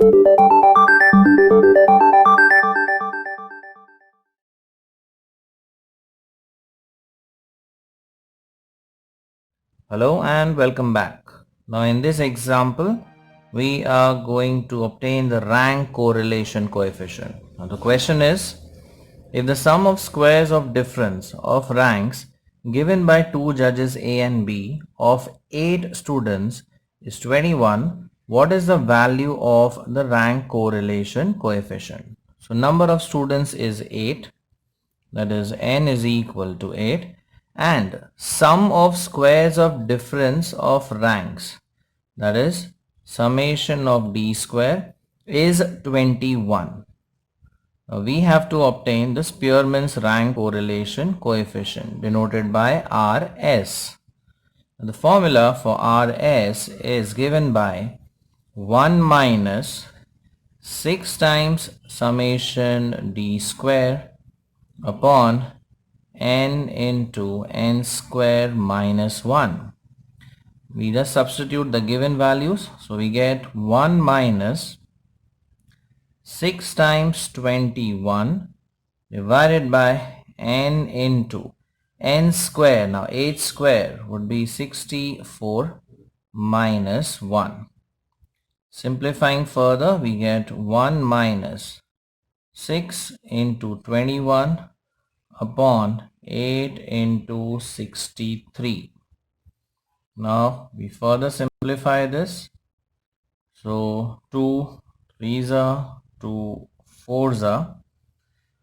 Hello and welcome back. Now in this example, we are going to obtain the rank correlation coefficient. Now the question is, if the sum of squares of difference of ranks given by two judges A and B of 8 students is 21, what is the value of the rank correlation coefficient? So number of students is 8, that is n is equal to 8, and sum of squares of difference of ranks, that is summation of d square, is 21. Now we have to obtain the Spearman's rank correlation coefficient denoted by Rs. The formula for Rs is given by 1 minus 6 times summation d square upon n into n square minus 1. We just substitute the given values. So we get 1 minus 6 times 21 divided by n into n square. Now 8 square would be 64 minus 1. Simplifying further, we get 1 minus 6 into 21 upon 8 into 63. Now we further simplify this. So 2 3s are 2 4s are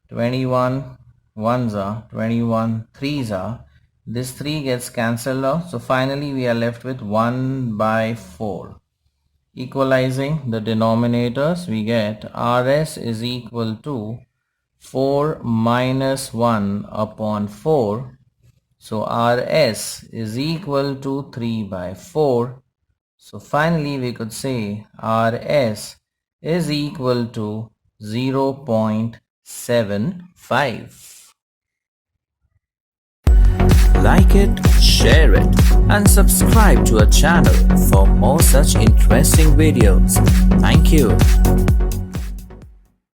21 1s are 21 3s are. This 3 gets cancelled out. So finally we are left with 1 by 4. Equalizing the denominators, we get Rs is equal to 4 minus 1 upon 4. So Rs is equal to 3 by 4. So finally we could say Rs is equal to 0.75. Like it, share it, and subscribe to our channel for more such interesting videos. Thank you.